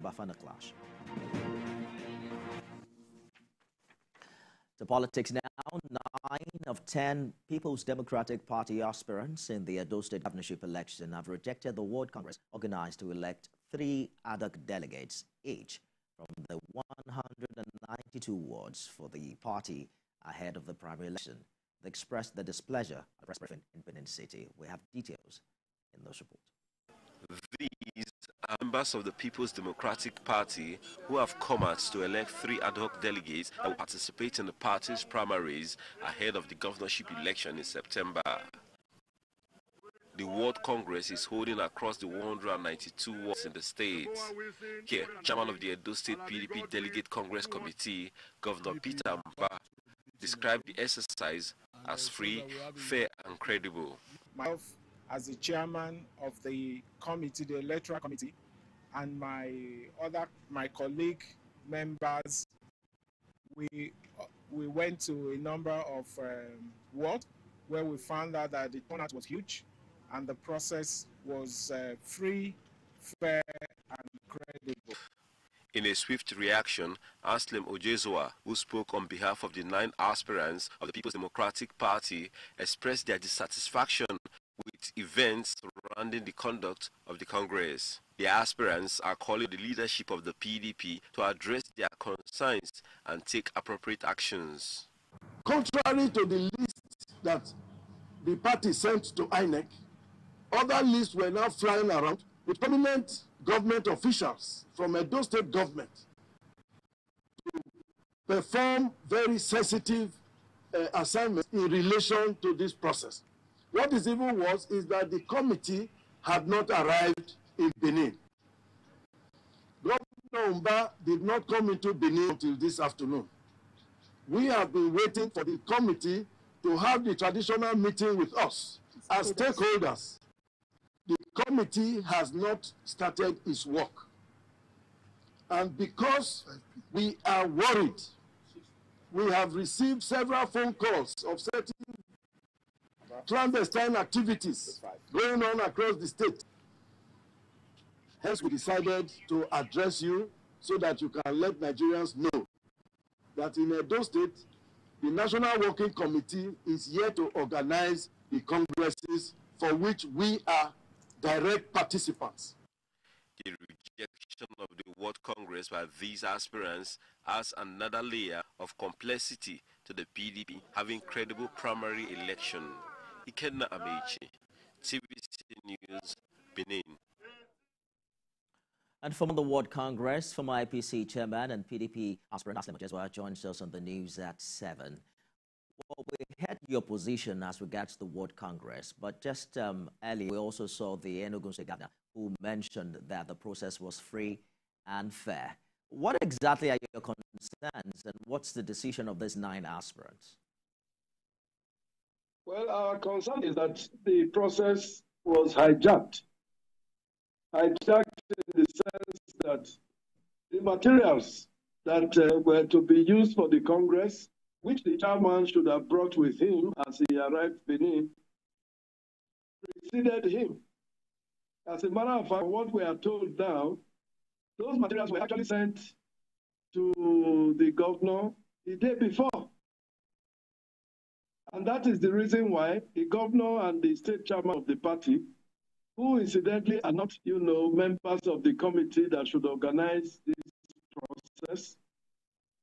Bafana clash. To politics now, 9 of 10 People's Democratic Party aspirants in the Edo State governorship election have rejected the World Congress organized to elect 3 ad-hoc delegates each from the 192 wards for the party ahead of the primary election. They expressed their displeasure at the press briefing in Benin City. We have details in this report. These are members of the People's Democratic Party who have come out to elect 3 ad hoc delegates that will participate in the party's primaries ahead of the governorship election in September. The World Congress is holding across the 192 wards in the state. Here, chairman of the Edo State PDP Delegate Congress Committee, Governor Peter Mba, described the exercise as free, fair and credible. As the chairman of the committee, the electoral committee, and my colleague members, we went to a number of wards where we found out that the turnout was huge and the process was free, fair and credible. In a swift reaction, Anselm Ojezoa, who spoke on behalf of the 9 aspirants of the People's Democratic Party, expressed their dissatisfaction with events surrounding the conduct of the Congress. The aspirants are calling the leadership of the PDP to address their concerns and take appropriate actions. Contrary to the list that the party sent to INEC, other lists were now flying around with prominent government officials from Edo State government to perform very sensitive assignments in relation to this process. What is even worse is that the committee had not arrived in Benin. Governor Mba did not come into Benin until this afternoon. We have been waiting for the committee to have the traditional meeting with us as stakeholders. The committee has not started its work. And because we are worried, we have received several phone calls of certain clandestine activities going on across the state. Hence, we decided to address you so that you can let Nigerians know that in Edo State, the National Working Committee is here to organize the congresses for which we are direct participants. The rejection of the World Congress by these aspirants adds another layer of complexity to the PDP having credible primary election. Ikenna Amechi, TVC News, Benin. And from the World Congress, former IPC chairman and PDP aspirant Anselm Ojezoa joins us on the news at 7. Well, we had your position as regards the World Congress, but just earlier we also saw the Enugu State Governor who mentioned that the process was free and fair. What exactly are your concerns and what's the decision of these 9 aspirants? Well, our concern is that the process was hijacked. Hijacked in the sense that the materials that were to be used for the Congress, which the chairman should have brought with him as he arrived in Benin, preceded him. As a matter of fact, what we are told now, those materials were actually sent to the governor the day before. And that is the reason why the governor and the state chairman of the party, who incidentally are not, members of the committee that should organize this process,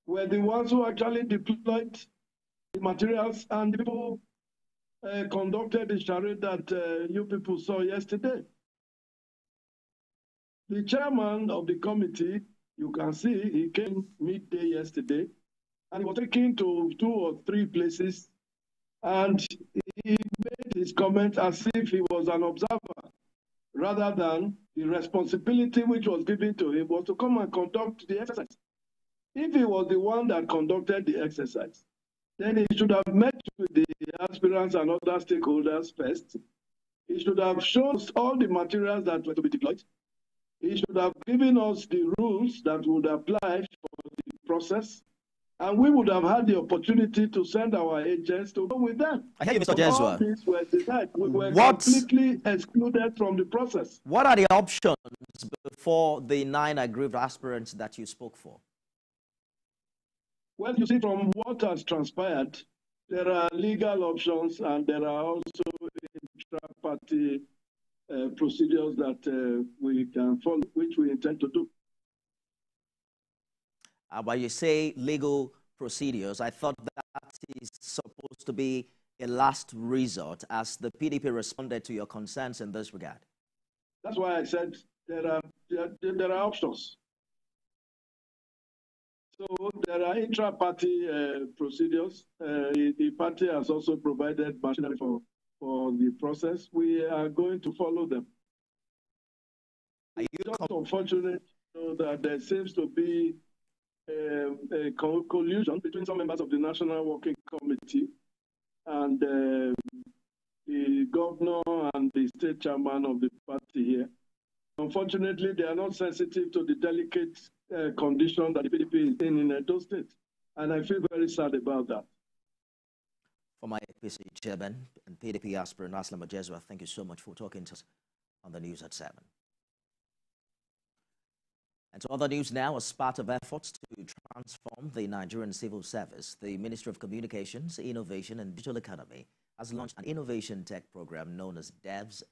were the ones who actually deployed the materials and the people conducted the charade that you people saw yesterday. The chairman of the committee, you can see, he came midday yesterday, and he was taken to 2 or 3 places, and he made his comment as if he was an observer, rather than the responsibility which was given to him was to come and conduct the exercise. If he was the one that conducted the exercise, then he should have met with the aspirants and other stakeholders first. He should have shown us all the materials that were to be deployed. He should have given us the rules that would apply for the process. And we would have had the opportunity to send our agents to go with them. I hear you, Mr. Ojezoa. All these were denied. We were completely excluded from the process. What are the options for the 9 aggrieved aspirants that you spoke for? Well, you see, from what has transpired, there are legal options and there are also intra-party procedures that we can follow, which we intend to do. When you say legal procedures, I thought that is supposed to be a last resort, as the PDP responded to your concerns in this regard. That's why I said there are options. So there are intra-party procedures. The party has also provided machinery for the process. We are going to follow them. It's just unfortunate that there seems to be a collusion between some members of the National Working Committee and the governor and the state chairman of the party here. Unfortunately, they are not sensitive to the delicate condition that the PDP is in Edo State. And I feel very sad about that. Former APC chairman and PDP aspirant Aslam Ojezwa, thank you so much for talking to us on the news at 7. And to other news now, as part of efforts to transform the Nigerian civil service, the Ministry of Communications, Innovation and Digital Economy has launched an innovation tech program known as DEVS